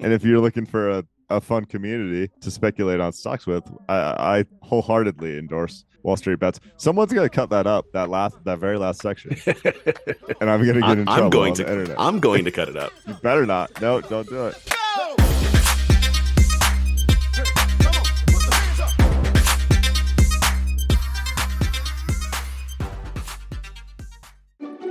And if you're looking for a fun community to speculate on stocks with, I wholeheartedly endorse Wall Street Bets. Someone's gonna cut that up, that very last section, and I'm gonna get in I'm trouble going on to the internet. I'm going to cut it up. You better not. No, don't do it.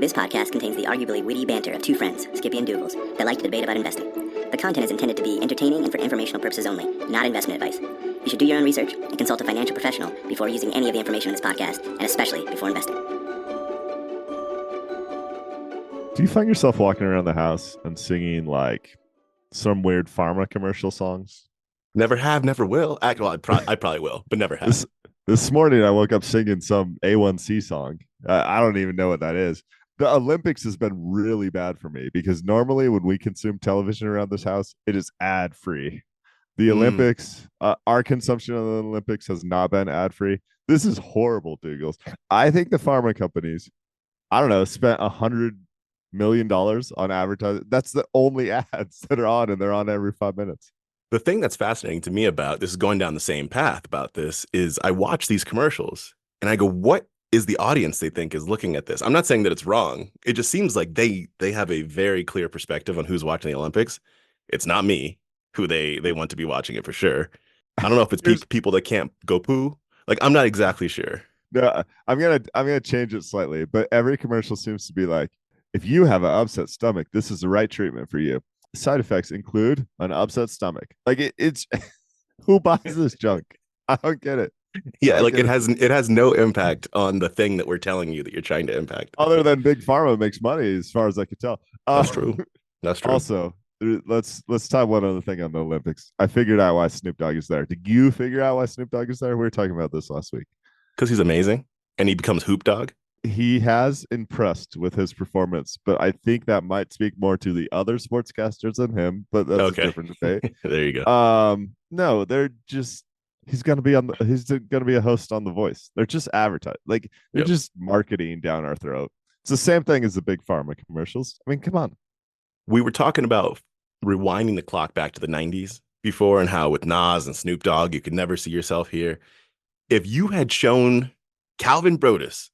This podcast contains the arguably witty banter of two friends, Skippy and Doogles, that like to debate about investing. The content is intended to be entertaining and for informational purposes only, not investment advice. You should do your own research and consult a financial professional before using any of the information in this podcast, and especially before investing. Do you find yourself walking around the house and singing like some weird pharma commercial songs? Never have, never will. Well, I probably will, but never have. This morning, I woke up singing some A1C song. I don't even know what that is. The Olympics has been really bad for me because normally when we consume television around this house, it is ad free. The Olympics, our consumption of the Olympics has not been ad free. This is horrible, Douglas. I think the pharma companies, I don't know, spent $100 million on advertising. That's the only ads that are on, and they're on every 5 minutes. The thing that's fascinating to me about this is going down the same path about this is I watch these commercials and I go, what is the audience they think is looking at this? I'm not saying that it's wrong. It just seems like they have a very clear perspective on who's watching the Olympics. It's not me who they want to be watching it for sure. I don't know if it's people that can't go poo. Like, I'm not exactly sure. No, I'm gonna change it slightly, but every commercial seems to be like, if you have an upset stomach, this is the right treatment for you. Side effects include an upset stomach. Like it's who buys this junk? I don't get it. Yeah, like it has no impact on the thing that we're telling you that you're trying to impact. Other than Big Pharma makes money, as far as I can tell. That's true. That's true. Also, let's talk one other thing on the Olympics. I figured out why Snoop Dogg is there. Did you figure out why Snoop Dogg is there? We were talking about this last week. Because he's amazing and he becomes Hoop Dog. He has impressed with his performance, but I think that might speak more to the other sportscasters than him. But that's a different debate. There you go. No, they're just he's gonna be a host on The Voice. They're just advertising, like they're just marketing down our throat. It's the same thing as the big pharma commercials. I mean, come on. We were talking about rewinding the clock back to the 90s before and how with Nas and Snoop Dogg, you could never see yourself here. If you had shown Calvin Brodus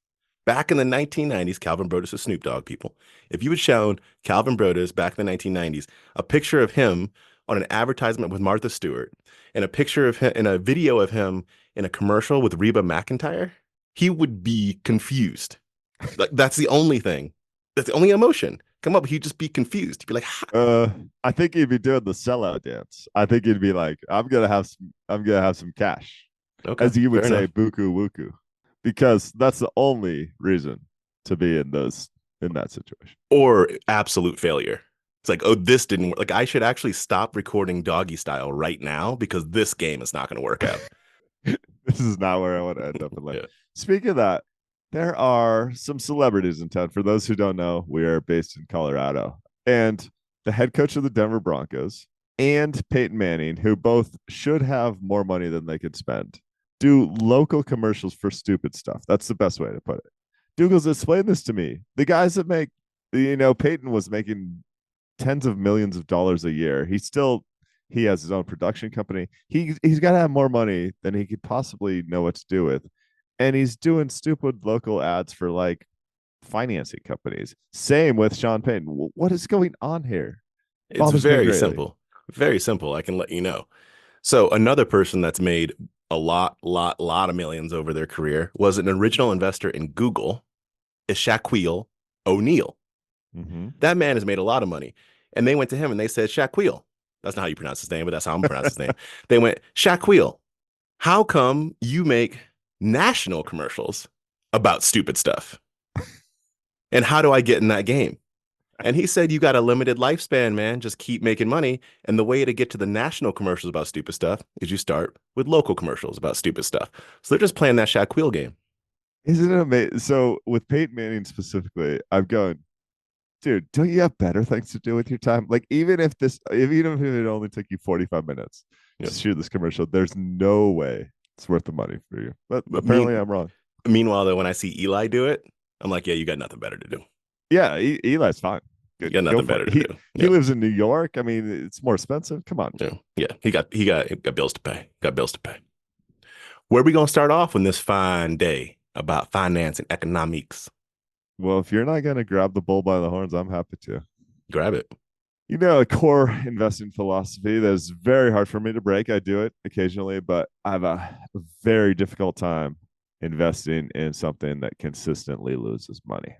back in the 1990s, Calvin Brodus is Snoop Dogg, people. If you had shown Calvin Brodus back in the 1990s, a picture of him on an advertisement with Martha Stewart and a picture of him and a video of him in a commercial with Reba McEntire, he would be confused. Like, that's the only thing. That's the only emotion. Come up, he'd just be confused. He'd be like, I think he'd be doing the sellout dance. I think he'd be like, I'm gonna have some cash. Okay, as you would say, buku wuku. Because that's the only reason to be in that situation. Or absolute failure. It's like, oh, this didn't work. Like, I should actually stop recording Doggy Style right now because this game is not going to work out. This is not where I want to end up in life. Yeah. Speaking of that, there are some celebrities in town. For those who don't know, we are based in Colorado. And the head coach of the Denver Broncos and Peyton Manning, who both should have more money than they could spend, do local commercials for stupid stuff. That's the best way to put it. Douglas, explain this to me. The guys that make, Peyton was making tens of millions of dollars a year. He has his own production company. He's got to have more money than he could possibly know what to do with. And he's doing stupid local ads for like financing companies. Same with Sean Payton. What is going on here? It's very simple. Very simple. I can let you know. So another person that's made a lot of millions over their career was an original investor in Google, is Shaquille O'Neal. Mm-hmm. That man has made a lot of money. And they went to him and they said, Shaquille. That's not how you pronounce his name, but that's how I'm pronouncing his name. They went, Shaquille, how come you make national commercials about stupid stuff? And how do I get in that game? And he said, you got a limited lifespan, man. Just keep making money. And the way to get to the national commercials about stupid stuff is you start with local commercials about stupid stuff. So they're just playing that Shaquille game. Isn't it amazing? So with Peyton Manning specifically, I'm going, dude, don't you have better things to do with your time? Like, even if it only took you 45 minutes to shoot this commercial, there's no way it's worth the money for you. But apparently I'm wrong. Meanwhile, though, when I see Eli do it, I'm like, yeah, you got nothing better to do. Yeah, Eli's fine. You got nothing better to do. He lives in New York. I mean, it's more expensive. Come on. Yeah. He got bills to pay. Got bills to pay. Where are we gonna start off on this fine day about finance and economics? Well, if you're not gonna grab the bull by the horns, I'm happy to. Grab it. A core investing philosophy that's very hard for me to break. I do it occasionally, but I have a very difficult time investing in something that consistently loses money.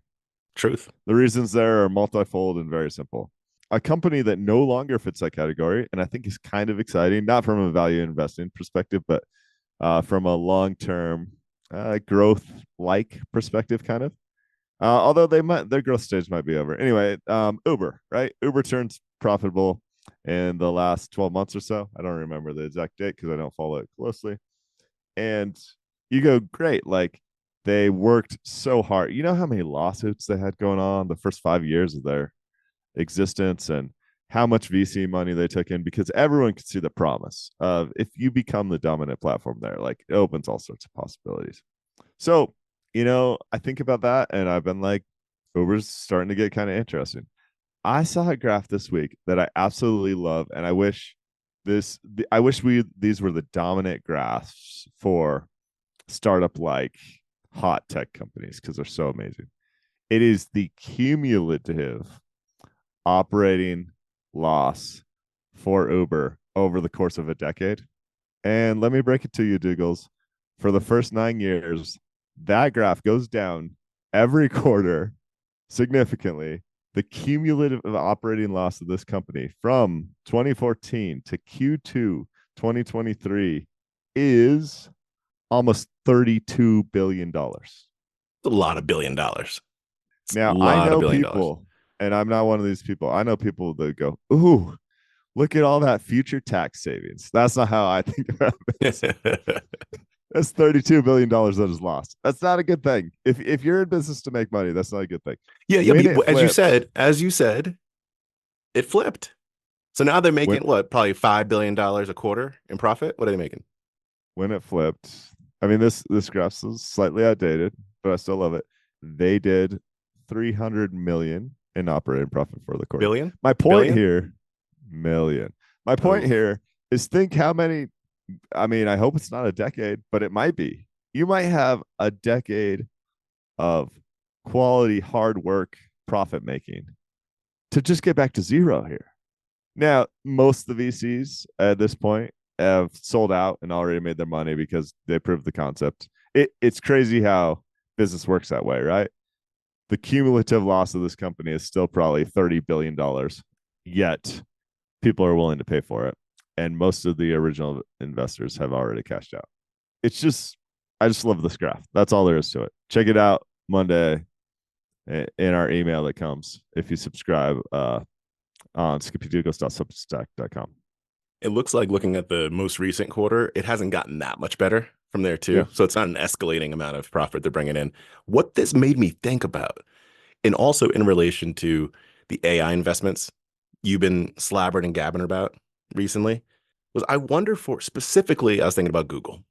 Truth. The reasons there are multifold and very simple. A company that no longer fits that category, and I think is kind of exciting, not from a value investing perspective, but from a long-term growth-like perspective, kind of. Although their growth stage might be over. Anyway, Uber, right? Uber turns profitable in the last 12 months or so. I don't remember the exact date because I don't follow it closely. And you go, great. Like, they worked so hard. You know how many lawsuits they had going on the first 5 years of their existence, and how much VC money they took in, because everyone could see the promise of, if you become the dominant platform there, like, it opens all sorts of possibilities. So, I think about that and I've been like, Uber's starting to get kind of interesting. I saw a graph this week that I absolutely love, and I wish these were the dominant graphs for startup like hot tech companies, because they're so amazing. It is the cumulative operating loss for Uber over the course of a decade. And let me break it to you, Doogles. For the first 9 years, that graph goes down every quarter significantly. The cumulative operating loss of this company from 2014 to Q2 2023 is almost $32 billion. A lot of $1 billion. Now, I know people, and I'm not one of these people. I know people that go, ooh, look at all that future tax savings. That's not how I think about this. That's $32 billion that is lost. That's not a good thing. If you're in business to make money, that's not a good thing. Yeah. But as you said, it flipped. So now they're making probably $5 billion a quarter in profit. What are they making? When it flipped, I mean, this graph is slightly outdated, but I still love it. They did 300 million in operating profit for the quarter. Billion? My point here, million. My point here is, think how many. I mean, I hope it's not a decade, but it might be. You might have a decade of quality, hard work, profit making to just get back to zero here. Now, most of the VCs at this point have sold out and already made their money because they proved the concept. It's crazy how business works that way, right? The cumulative loss of this company is still probably $30 billion, yet people are willing to pay for it. And most of the original investors have already cashed out. I just love this graph. That's all there is to it. Check it out Monday in our email that comes if you subscribe on skippydoogles.substack.com. It looks like, looking at the most recent quarter, it hasn't gotten that much better from there too. Yeah. So it's not an escalating amount of profit they're bringing in. What this made me think about, and also in relation to the AI investments you've been slabbering and gabbing about recently, was I wonder for specifically, I was thinking about Google.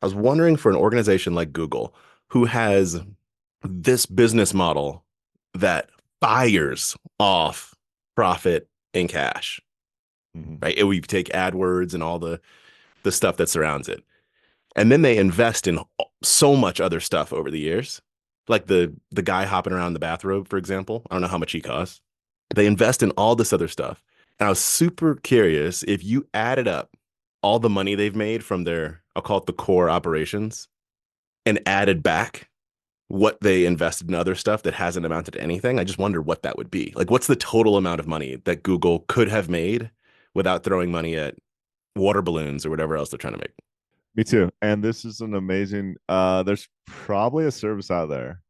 I was wondering for an organization like Google, who has this business model that fires off profit in cash, right? And we take AdWords and all the stuff that surrounds it. And then they invest in so much other stuff over the years. Like the guy hopping around in the bathrobe, for example. I don't know how much he costs. They invest in all this other stuff. And I was super curious if you added up all the money they've made from their, I'll call it the core operations, and added back what they invested in other stuff that hasn't amounted to anything. I just wonder what that would be. Like, what's the total amount of money that Google could have made without throwing money at water balloons or whatever else they're trying to make? Me too. And this is an amazing, there's probably a service out there.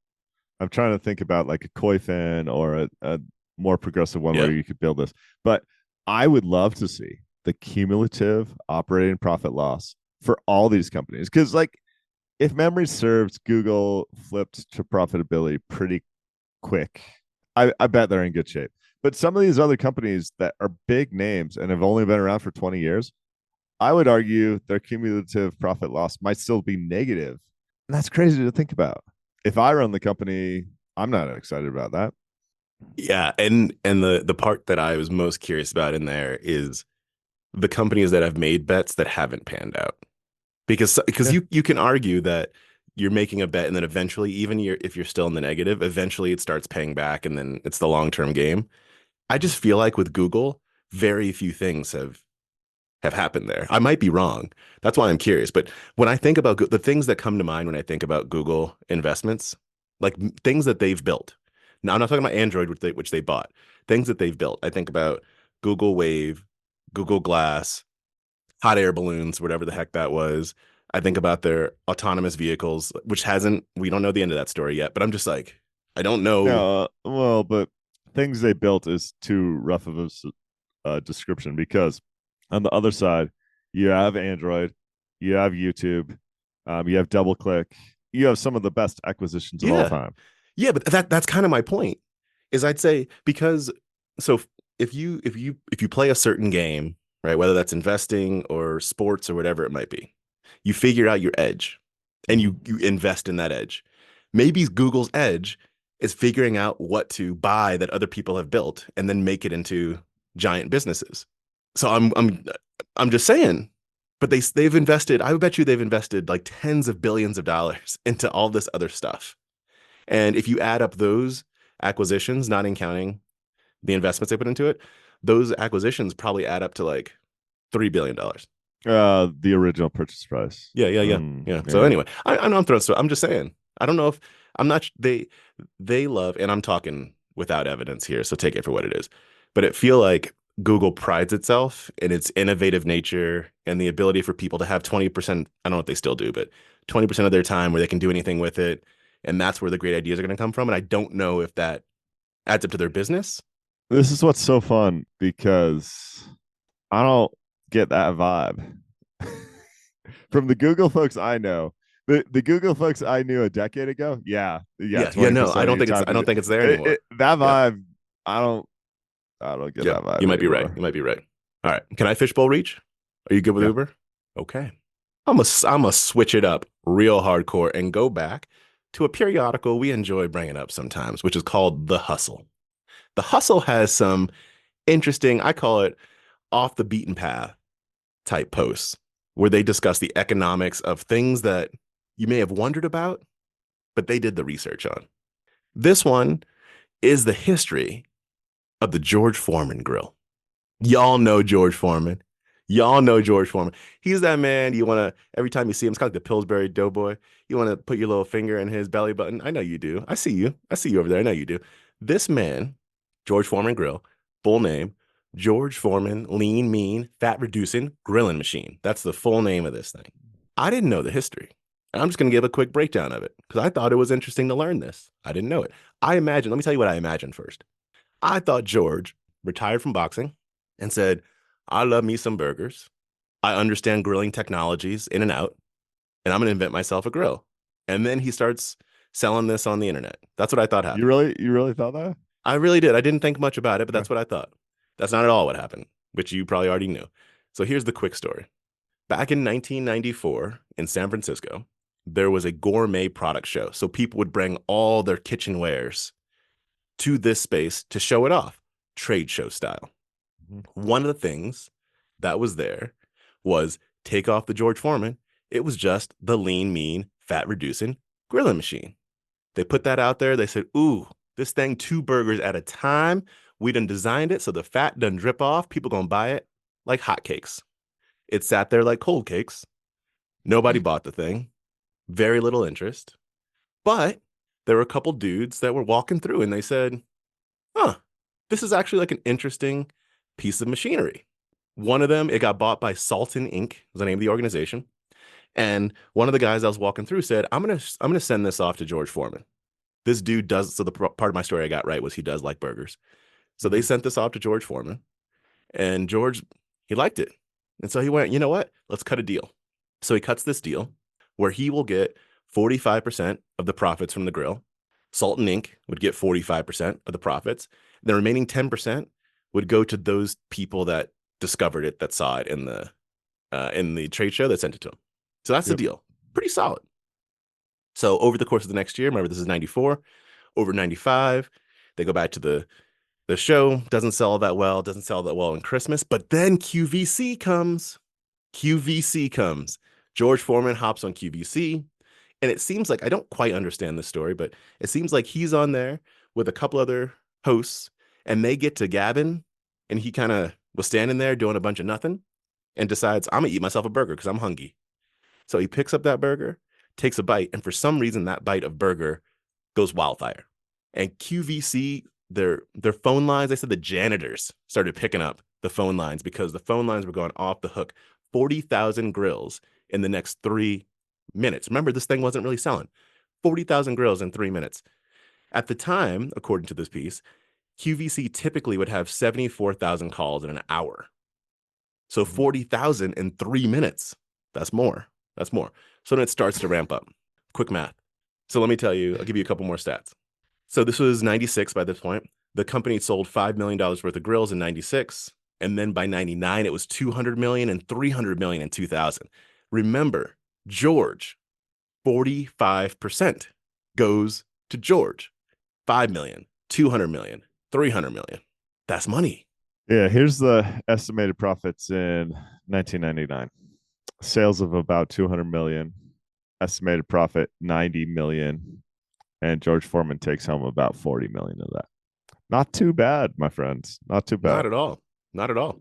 I'm trying to think about like a Koifin or a more progressive one where you could build this. But I would love to see the cumulative operating profit loss for all these companies. Because, like, if memory serves, Google flipped to profitability pretty quick. I bet they're in good shape. But some of these other companies that are big names and have only been around for 20 years, I would argue their cumulative profit loss might still be negative. And that's crazy to think about. If I run the company, I'm not excited about that. Yeah, and the part that I was most curious about in there is the companies that have made bets that haven't panned out. Because Yeah. you can argue that you're making a bet and then eventually, even if you're still in the negative, eventually it starts paying back and then it's the long-term game. I just feel like with Google, very few things have happened there. I might be wrong. That's why I'm curious. But when I think about the things that come to mind when I think about Google investments, like things that they've built. Now, I'm not talking about Android, which they bought. Things that they've built. I think about Google Wave, Google Glass, hot air balloons, whatever the heck that was. I think about their autonomous vehicles, which we don't know the end of that story yet, but I'm just like, I don't know. No, well, but things they built is too rough of a description because on the other side, you have Android, you have YouTube, you have DoubleClick, you have some of the best acquisitions of all Yeah. time. Yeah, but that's kind of my point. Is I'd say because so if you play a certain game, right, whether that's investing or sports or whatever it might be, you figure out your edge and you invest in that edge. Maybe Google's edge is figuring out what to buy that other people have built and then make it into giant businesses. So I'm just saying, but they've invested, I would bet you they've invested like tens of billions of dollars into all this other stuff. And if you add up those acquisitions, not in counting the investments they put into it, those acquisitions probably add up to like $3 billion. The original purchase price. Yeah. So Yeah. anyway, I know I'm throwing stuff. I'm just saying. I don't know if I'm not. They love, and I'm talking without evidence here, so take it for what it is. But it feel like Google prides itself in its innovative nature and the ability for people to have 20%. I don't know if they still do, but 20% of their time where they can do anything with it, and that's where the great ideas are going to come from. And I don't know if that adds up to their business. This is what's so fun because I don't get that vibe from the Google folks I know. The Google folks I knew a decade ago, yeah, Yeah. No, 20% of your time. I don't think it's there anymore. That Yeah. vibe, I don't, I don't get Yeah, that vibe you might be right. anymore. You might be right. All right. Can I fishbowl reach? Are you good with Yeah, Uber? Okay. I'm a switch it up real hardcore and go back to a periodical we enjoy bringing up sometimes, which is called The Hustle. The Hustle has some interesting, I call it off the beaten path type posts where they discuss the economics of things that you may have wondered about, but they did the research on. This one is the history of the George Foreman Grill. Y'all know George Foreman. Y'all know George Foreman. He's that man you want to, every time you see him, it's kind of like the Pillsbury Doughboy. You want to put your little finger in his belly button. I know you do. I see you. I see you over there. I know you do. This man, George Foreman Grill, full name, George Foreman Lean, Mean, Fat Reducing Grilling Machine. That's the full name of this thing. I didn't know the history. And I'm just going to give a quick breakdown of it because I thought it was interesting to learn this. I didn't know it. Let me tell you what I imagined first. I thought George retired from boxing and said, I love me some burgers. I understand grilling technologies in and out, and I'm going to invent myself a grill. And then he starts selling this on the internet. That's what I thought happened. you really thought that? I really did. I didn't think much about it, but Yeah. that's what I thought. That's not at all what happened, which you probably already knew. So here's the quick story. Back in 1994 in San Francisco, there was a gourmet product show. So people would bring all their kitchen wares to this space to show it off, trade show style. One of the things that was there was take off the George Foreman. It was just the lean, mean, fat reducing grilling machine. They put that out there. They said, ooh, this thing, 2 burgers at a time. We done designed it so the fat doesn't drip off. People gonna buy it like hotcakes. It sat there like cold cakes. Nobody bought the thing. Very little interest. But there were a couple dudes that were walking through and they said, huh, this is actually like an interesting piece of machinery. One of them, it got bought by Salton Inc. was the name of the organization. And one of the guys I was walking through said, I'm gonna send this off to George Foreman. This dude does, so the part of my story I got right was he does like burgers. So they sent this off to George Foreman, and George, he liked it. And so he went, you know what? Let's cut a deal. So he cuts this deal where he will get 45% of the profits from the grill. Salton Inc. would get 45% of the profits. The remaining 10% would go to those people that discovered it, that saw it in the trade show that sent it to him. So that's the deal. Pretty solid. So over the course of the next year, remember this is 94, over 95, They go back to the show, doesn't sell that well, doesn't sell that well in Christmas, but then QVC comes. QVC comes. George Foreman hops on QVC, and it seems like I don't quite understand this story, but it seems like he's on there with a couple other hosts, and they get to gabbing, and he kind of was standing there doing a bunch of nothing and decides, I'm gonna eat myself a burger because I'm hungry. So he picks up that burger, takes a bite, and for some reason that bite of burger goes wildfire. And QVC, their phone lines, they said the janitors started picking up the phone lines because the phone lines were going off the hook. 40,000 grills in the next 3 minutes. Remember, this thing wasn't really selling. 40,000 grills in 3 minutes. At the time, according to this piece, QVC typically would have 74,000 calls in an hour. So 40,000 in 3 minutes. That's more. That's more. So then it starts to ramp up. Quick math. So let me tell you, I'll give you a couple more stats. So this was 96 by this point. The company sold $5 million worth of grills in 96. And then by 99, it was 200 million and 300 million in 2000. Remember, George, 45% goes to George. 5 million, 200 million, 300 million. That's money. Yeah, here's the estimated profits in 1999. Sales of about 200 million, estimated profit 90 million, and George Foreman takes home about 40 million of that. Not too bad, my friends. Not too bad. Not at all. Not at all.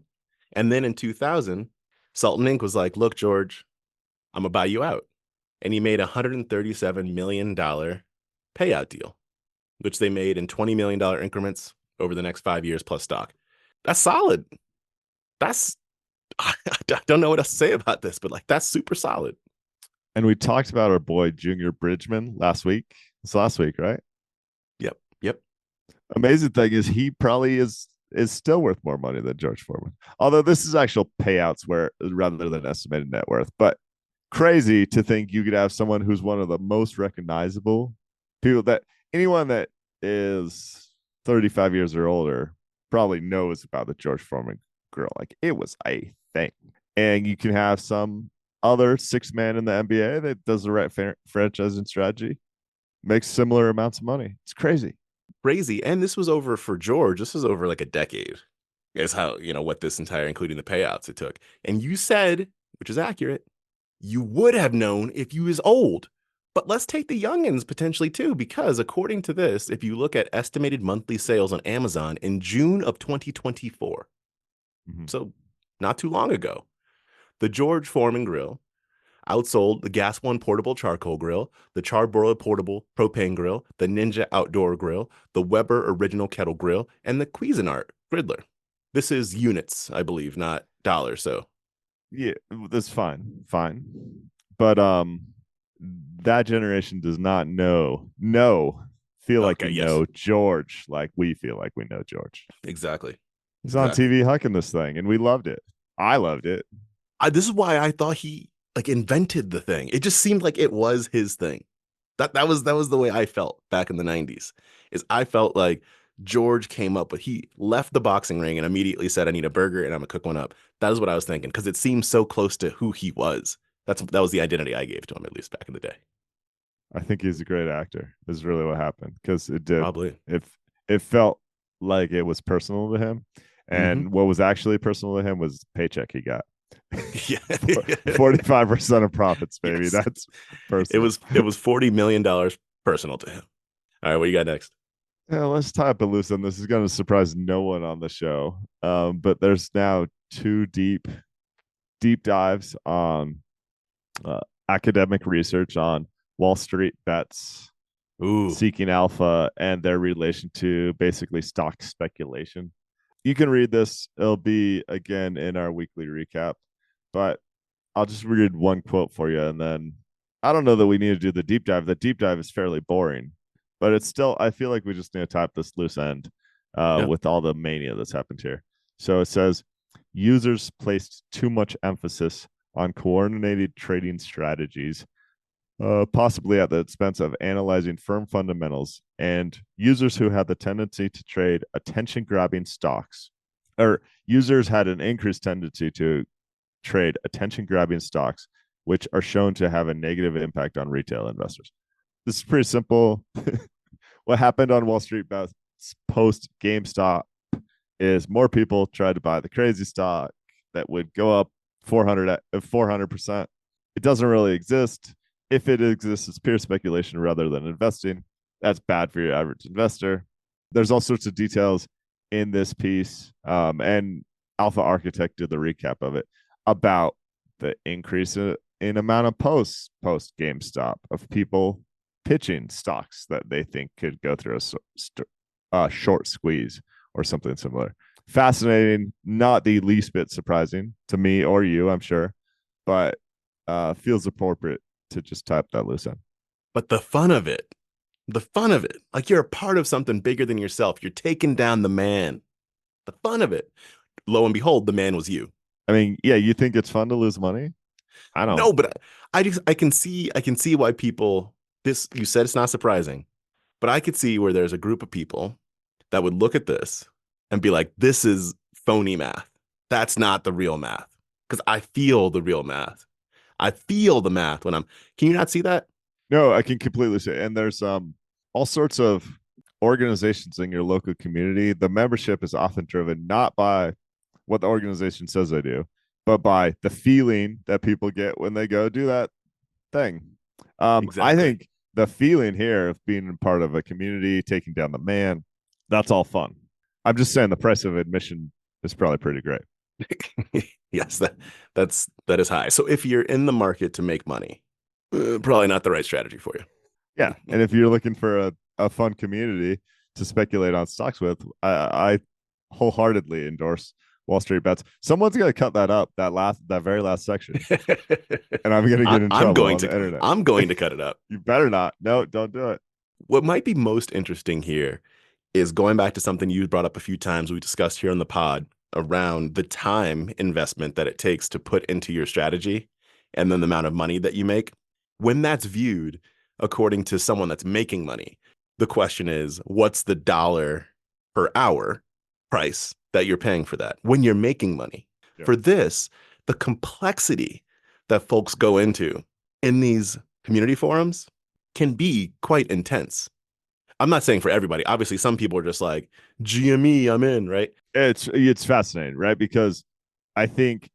And then in 2000, Sultan Inc. was like, look, George, I'm going to buy you out. And he made a $137 million payout deal, which they made in $20 million increments over the next 5 years plus stock. That's solid. I don't know what else to say about this, but like that's super solid. And we talked about our boy Junior Bridgman last week. It's last week, right? Yep. Amazing thing is he probably is still worth more money than George Foreman. Although this is actual payouts where rather than estimated net worth. But crazy to think you could have someone who's one of the most recognizable people that anyone that is 35 years or older probably knows about the George Foreman Grill. Like it was a thing. And you can have some other six man in the NBA that does the right franchising strategy, makes similar amounts of money. It's crazy. And this was over for George. This was over like a decade is how, what this entire, including the payouts it took. And you said, which is accurate, you would have known if you was old. But let's take the youngins potentially too, because according to this, if you look at estimated monthly sales on Amazon in June of 2024, so not too long ago, the George Foreman Grill outsold the Gas One portable charcoal grill, the Charbroil portable propane grill, the Ninja outdoor grill, the Weber original kettle grill, and the Cuisinart griddler. This is units, I believe, not dollars. So yeah, that's fine. But that generation does not feel like know George like we feel like we know George. Exactly. He's on TV hucking this thing, and we loved it. I loved it. This is why I thought he invented the thing. It just seemed like it was his thing. That was the way I felt back in the 90s. Is I felt like George came up with, he left the boxing ring and immediately said, I need a burger and I'm gonna cook one up. That is what I was thinking, because it seemed so close to who he was. That was the identity I gave to him, at least back in the day. I think he's a great actor. Is really what happened, because it did. Probably. It felt like it was personal to him, and what was actually personal to him was the paycheck he got. 45% of profits, baby. Yes. That's personal. It was $40 million personal to him. All right, what you got next? Yeah, let's tie up a loose end. This is going to surprise no one on the show. But there's now two deep dives on academic research on Wall Street bets, seeking alpha, and their relation to basically stock speculation. You can read this. It'll be again in our weekly recap, but I'll just read one quote for you. And then I don't know that we need to do the deep dive. The deep dive is fairly boring, but it's still, I feel like we just need to tie up this loose end with all the mania that's happened here. So it says, users placed too much emphasis on coordinated trading strategies, possibly at the expense of analyzing firm fundamentals, and users who had the tendency to trade attention-grabbing stocks, or users had an increased tendency to trade attention-grabbing stocks, which are shown to have a negative impact on retail investors. This is pretty simple. What happened on Wall Street post GameStop is more people tried to buy the crazy stock that would go up 400%. It doesn't really exist. If it exists, it's pure speculation rather than investing. That's bad for your average investor. There's all sorts of details in this piece, and Alpha Architect did the recap of it about the increase in amount of post GameStop of people pitching stocks that they think could go through a short squeeze or something similar. Fascinating, not the least bit surprising to me or you, I'm sure, but feels appropriate to just type that loose end. But the fun of it, like you're a part of something bigger than yourself. You're taking down the man. The fun of it. Lo and behold, the man was you. I mean, yeah, you think it's fun to lose money? I don't. No, but I can see why people, this, you said it's not surprising, but I could see where there's a group of people that would look at this and be like, this is phony math. That's not the real math. Because I feel the real math. I feel the math when can you not see that? No, I can completely see it. And there's all sorts of organizations in your local community. The membership is often driven not by what the organization says they do, but by the feeling that people get when they go do that thing. Exactly. I think the feeling here of being part of a community, taking down the man, that's all fun. I'm just saying the price of admission is probably pretty great. Yes, that is high. So if you're in the market to make money, probably not the right strategy for you. Yeah, and if you're looking for a fun community to speculate on stocks with, I wholeheartedly endorse Wall Street Bets. Someone's gonna cut that up, that very last section, and I'm gonna get in trouble on the internet. I'm going to cut it up. You better not. No, don't do it. What might be most interesting here is going back to something you brought up a few times we discussed here on the pod around the time investment that it takes to put into your strategy and then the amount of money that you make. When that's viewed according to someone that's making money, the question is, what's the dollar per hour price that you're paying for that when you're making money? Yeah. For this, the complexity that folks go into in these community forums can be quite intense. I'm not saying for everybody. Obviously, some people are just like, GME, I'm in, right? It's fascinating, right? Because I think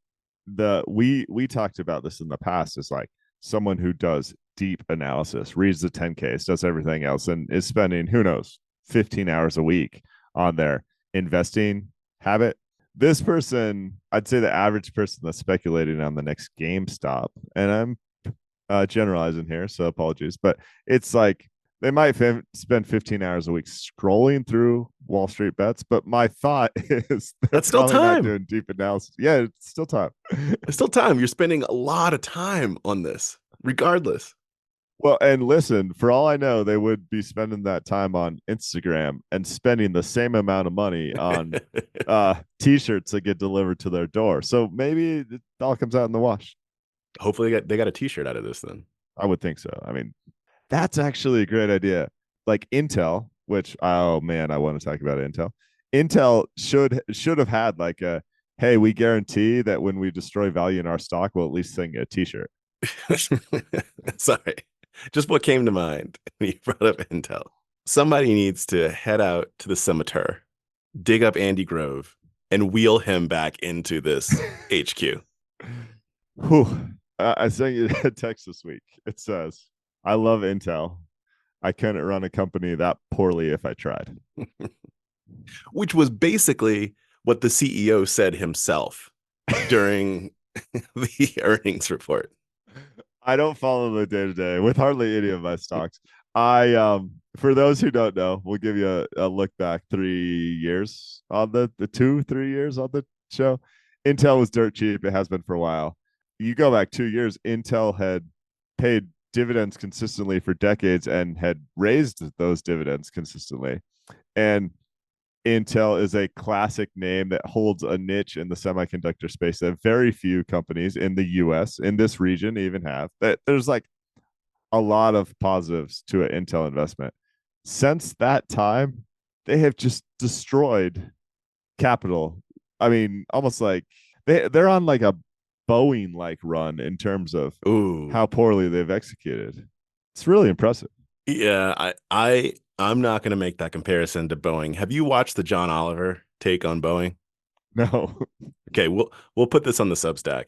we talked about this in the past as like someone who does deep analysis, reads the 10Ks, does everything else, and is spending, who knows, 15 hours a week on their investing habit. This person, I'd say the average person that's speculating on the next GameStop, and I'm generalizing here, so apologies, but it's like they might spend 15 hours a week scrolling through Wall Street Bets, but my thought is that's still time. Not doing deep analysis. Yeah, it's still time. It's still time. You're spending a lot of time on this, regardless. Well, and listen, for all I know, they would be spending that time on Instagram and spending the same amount of money on T-shirts that get delivered to their door. So maybe it all comes out in the wash. Hopefully they got a T-shirt out of this then. I would think so. I mean, that's actually a great idea. Like Intel, which, oh man, I want to talk about Intel. Intel should have had like a, hey, we guarantee that when we destroy value in our stock, we'll at least sing a T-shirt. Sorry. Just what came to mind when you brought up Intel. Somebody needs to head out to the cemetery, dig up Andy Grove, and wheel him back into this HQ. Whew. I sent you a text this week. It says, I love Intel. I couldn't run a company that poorly if I tried. Which was basically what the CEO said himself during the earnings report. I don't follow the day-to-day with hardly any of my stocks. For those who don't know, we'll give you a look back 3 years on the 3 years on the show. Intel was dirt cheap. It has been for a while. You go back 2 years, Intel had paid dividends consistently for decades and had raised those dividends consistently. And Intel is a classic name that holds a niche in the semiconductor space that very few companies in the US, in this region, even have. That there's like a lot of positives to an Intel investment. Since that time, they have just destroyed capital. I mean, almost like they're on like a Boeing-like run in terms of how poorly they've executed. It's really impressive. Yeah, I I'm not going to make that comparison to Boeing. Have you watched the John Oliver take on Boeing? No. Okay, we'll put this on the Substack.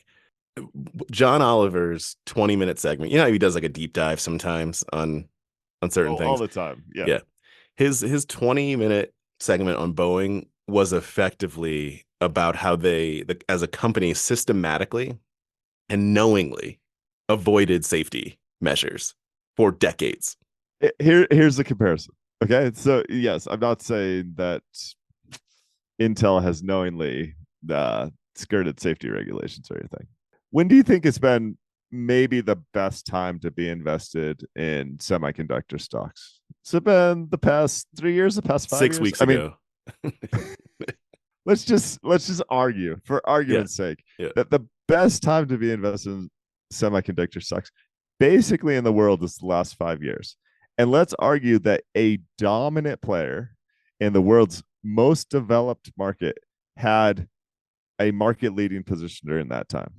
John Oliver's 20-minute segment. You know how he does like a deep dive sometimes on certain All things. the time. Yeah. Yeah. His 20-minute segment on Boeing was effectively about how as a company, systematically and knowingly avoided safety measures for decades. Here's the comparison. Okay. So yes, I'm not saying that Intel has knowingly skirted safety regulations or anything. When do you think it's been maybe the best time to be invested in semiconductor stocks? Has it been the past 3 years, the past 5 years? 6 weeks ago. Let's just argue, for argument's sake, that the best time to be invested in semiconductor stocks basically in the world is the last 5 years. And let's argue that a dominant player in the world's most developed market had a market leading position during that time.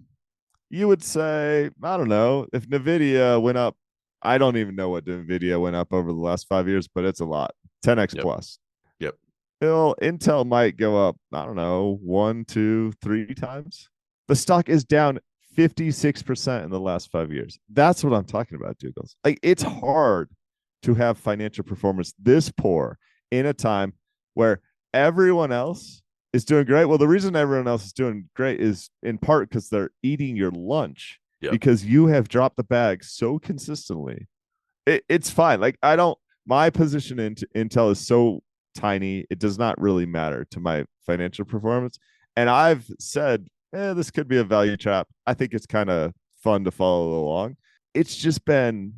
You would say, I don't know, if Nvidia went up, I don't even know what Nvidia went up over the last 5 years, but it's a lot, 10x plus. Yep. Intel might go up, I don't know, 1, 2, 3 times. The stock is down 56% in the last 5 years. That's what I'm talking about, Doogles. Like, it's hard to have financial performance this poor in a time where everyone else is doing great. Well, the reason everyone else is doing great is in part because they're eating your lunch because you have dropped the bag so consistently. It's fine. Like, my position in Intel is so tiny, it does not really matter to my financial performance. And I've said, this could be a value trap. I think it's kind of fun to follow along. It's just been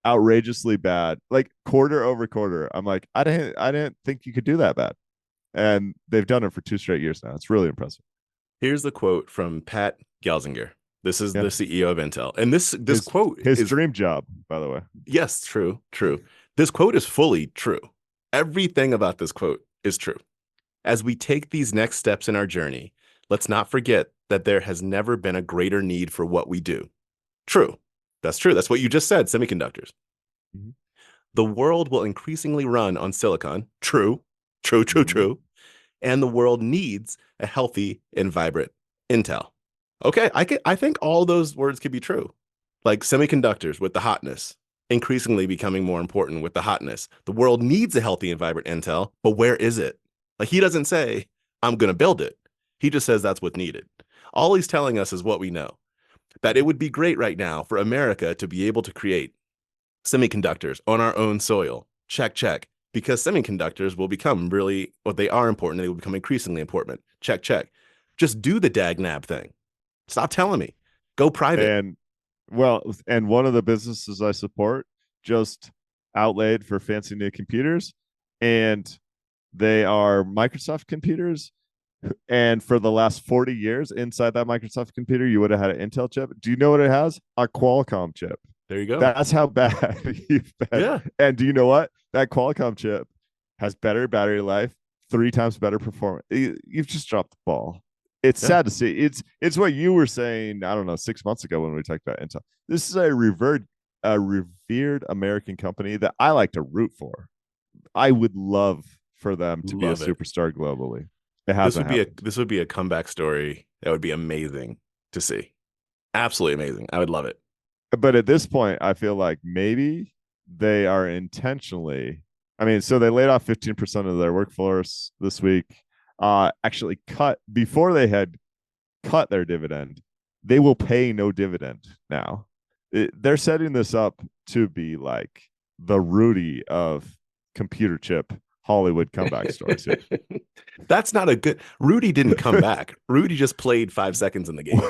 outrageously bad, like quarter over quarter. I'm like, I didn't think you could do that bad. And they've done it for 2 straight years now. It's really impressive. Here's the quote from Pat Gelsinger. This is the CEO of Intel. And this quote is his dream job, by the way. Yes, true. This quote is fully true. Everything about this quote is true. As we take these next steps in our journey, let's not forget that there has never been a greater need for what we do. True. That's true. That's what you just said, semiconductors. Mm-hmm. The world will increasingly run on silicon. True. And the world needs a healthy and vibrant Intel. Okay, I think all those words could be true. Like semiconductors with the hotness, increasingly becoming more important with the hotness. The world needs a healthy and vibrant Intel, but where is it? Like, he doesn't say, I'm going to build it. He just says that's what's needed. All he's telling us is what we know. That it would be great right now for America to be able to create semiconductors on our own soil. Check. Because semiconductors will become really, they are important. They will become increasingly important. Check. Just do the dag-nab thing. Stop telling me. Go private. And one of the businesses I support just outlaid for fancy new computers, and they are Microsoft computers. And for the last 40 years, inside that Microsoft computer, you would have had an Intel chip. Do you know what it has? A Qualcomm chip. There you go. That's how bad you've been. Yeah. And do you know what? That Qualcomm chip has better battery life, 3 times better performance. You've just dropped the ball. It's sad to see. It's what you were saying, I don't know, 6 months ago when we talked about Intel. This is a revered American company that I like to root for. I would love for them to be a superstar globally. This would be a comeback story that would be amazing to see. Absolutely amazing. I would love it. But at this point, I feel like maybe they are intentionally. I mean, so they laid off 15% of their workforce this week. Actually cut before they had cut their dividend. They will pay no dividend now. They're setting this up to be like the Rudy of computer chip Hollywood comeback stories. That's not a good. Rudy didn't come back. Rudy just played 5 seconds in the game.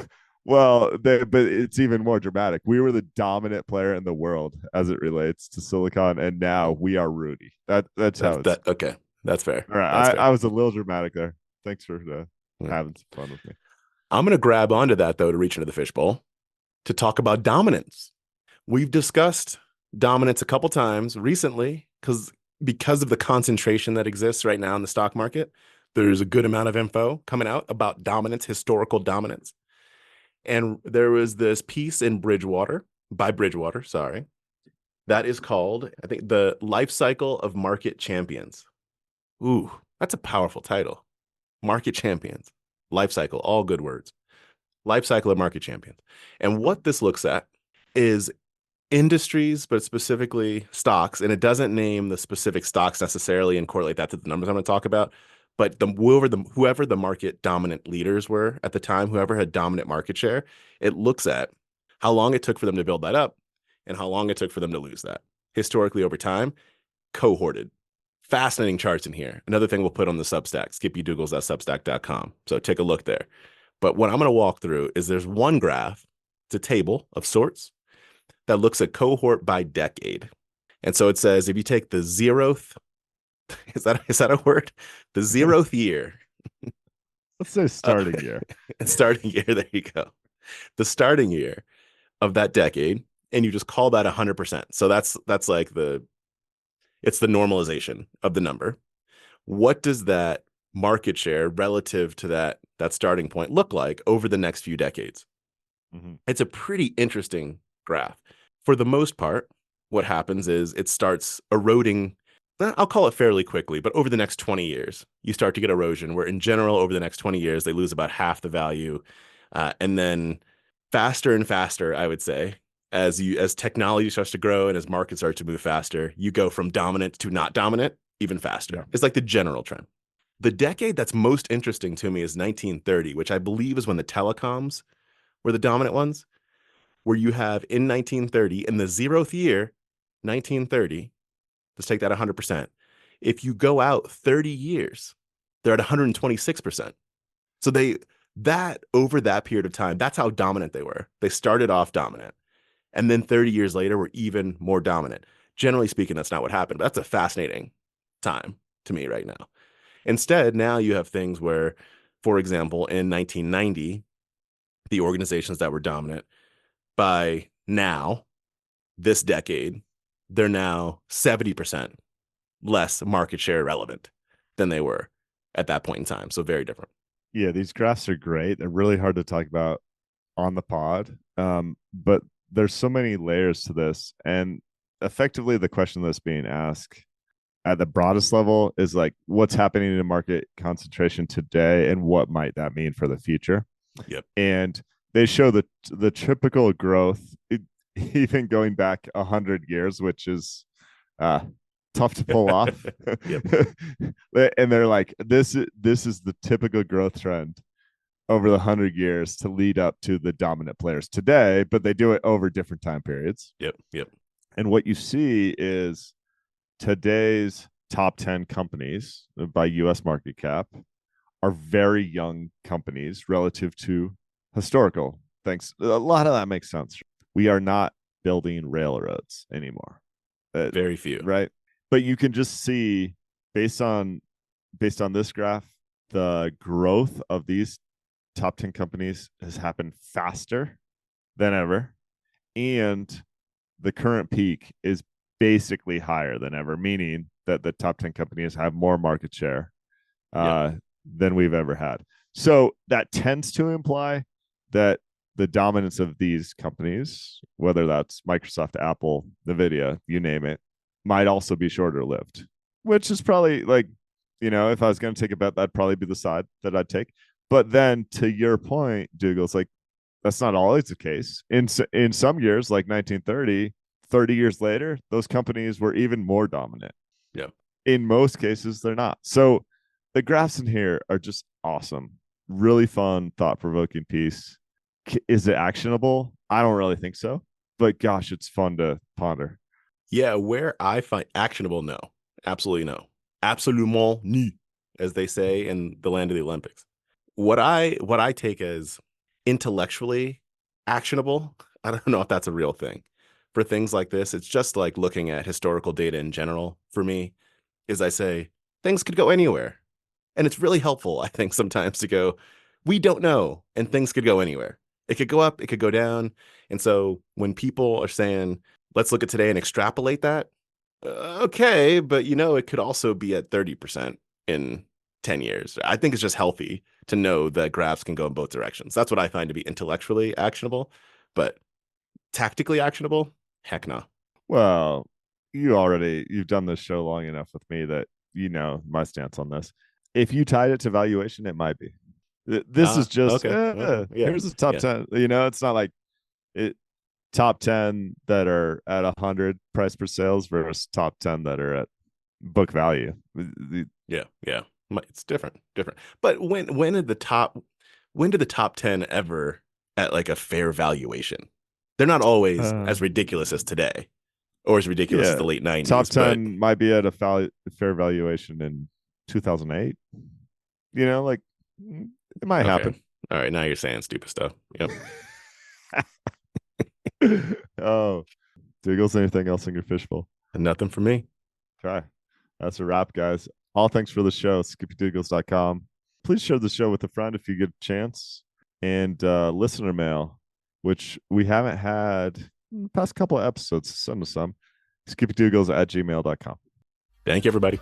Well, but it's even more dramatic. We were the dominant player in the world as it relates to silicon, and now we are Rudy. That's how it's. Okay, that's fair. All right, I was a little dramatic there. Thanks for having some fun with me. I'm going to grab onto that, though, to reach into the fishbowl to talk about dominance. We've discussed dominance a couple times recently because of the concentration that exists right now in the stock market. There's a good amount of info coming out about dominance, historical dominance. And there was this piece in Bridgewater, That is called, I think, the Life Cycle of Market Champions. Ooh, that's a powerful title. Market Champions, Life Cycle, all good words. Life Cycle of Market Champions. And what this looks at is industries, but specifically stocks, and it doesn't name the specific stocks necessarily and correlate that to the numbers I'm going to talk about. But whoever the market dominant leaders were at the time, whoever had dominant market share, it looks at how long it took for them to build that up and how long it took for them to lose that. Historically, over time, cohorted. Fascinating charts in here. Another thing we'll put on the Substack, skippydoogles.substack.com. So take a look there. But what I'm going to walk through is there's one graph, it's a table of sorts that looks at cohort by decade. And so it says if you take the 0th, is that a word? The 0th year. Let's say starting year. Starting year, there you go. The starting year of that decade, and you just call that 100%. So that's like it's the normalization of the number. What does that market share relative to that starting point look like over the next few decades? Mm-hmm. It's a pretty interesting graph. For the most part, what happens is it starts eroding. I'll call it fairly quickly, but over the next 20 years, you start to get erosion where in general, over the next 20 years, they lose about half the value. And then faster and faster, I would say, as technology starts to grow and as markets start to move faster, you go from dominant to not dominant even faster. Yeah. It's like the general trend. The decade that's most interesting to me is 1930, which I believe is when the telecoms were the dominant ones, where you have in 1930, in the 0th year, 1930, let's take that 100%. If you go out 30 years, they're at 126%. So over that period of time, that's how dominant they were. They started off dominant. And then 30 years later, were even more dominant. Generally speaking, that's not what happened, but that's a fascinating time to me right now. Instead, now you have things where, for example, in 1990, the organizations that were dominant, by now, this decade, they're now 70% less market share relevant than they were at that point in time. So very different. Yeah, these graphs are great. They're really hard to talk about on the pod. But there's so many layers to this. And effectively, the question that's being asked at the broadest level is like, what's happening in market concentration today and what might that mean for the future? Yep. And they show the typical growth, even going back 100 years, which is tough to pull off. And they're like, this is the typical growth trend over the 100 years to lead up to the dominant players today, but they do it over different time periods. Yep. And what you see is today's top 10 companies by US market cap are very young companies relative to historical things. A lot of that makes sense. We are not building railroads anymore. Very few. Right. But you can just see based on this graph, the growth of these top 10 companies has happened faster than ever. And the current peak is basically higher than ever, meaning that the top 10 companies have more market share than we've ever had. So that tends to imply that the dominance of these companies, whether that's Microsoft, Apple, NVIDIA, you name it, might also be shorter lived, which is probably like, if I was going to take a bet, that'd probably be the side that I'd take. But then to your point, Doogles, like that's not always the case. In some years, like 1930, 30 years later, those companies were even more dominant. Yeah. In most cases, they're not. So the graphs in here are just awesome. Really fun, thought-provoking piece. Is it actionable? I don't really think so. But gosh, it's fun to ponder. Yeah, where I find actionable, no. Absolutely no. Absolument ni, as they say in the land of the Olympics. What I take as intellectually actionable, I don't know if that's a real thing. For things like this, it's just like looking at historical data in general for me, is I say, things could go anywhere. And it's really helpful, I think, sometimes to go, we don't know, and things could go anywhere. It could go up, it could go down. And so when people are saying, let's look at today and extrapolate that, okay, but it could also be at 30% in 10 years. I think it's just healthy to know that graphs can go in both directions. That's what I find to be intellectually actionable, but tactically actionable, heck no. Well, you've done this show long enough with me that you know my stance on this. If you tied it to valuation, it might be. This is just okay. Yeah. Here's the top 10. You know, it's not like it top 10 that are at 100 price per sales versus top 10 that are at book value. Yeah. It's different. But when did the top 10 ever at like a fair valuation? They're not always as ridiculous as today, or as ridiculous as the late 90s. Top 10 might be at a fair valuation in 2008. You know, like it might happen. All right, now you're saying stupid stuff. Yep. Oh, Doogles, anything else in your fishbowl? Nothing for me. Okay. That's a wrap, guys. All thanks for the show. SkippyDoogles.com. Please share the show with a friend if you get a chance. And listener mail, which we haven't had in the past couple of episodes. Send us some. SkippyDoogles@gmail.com. Thank you, everybody.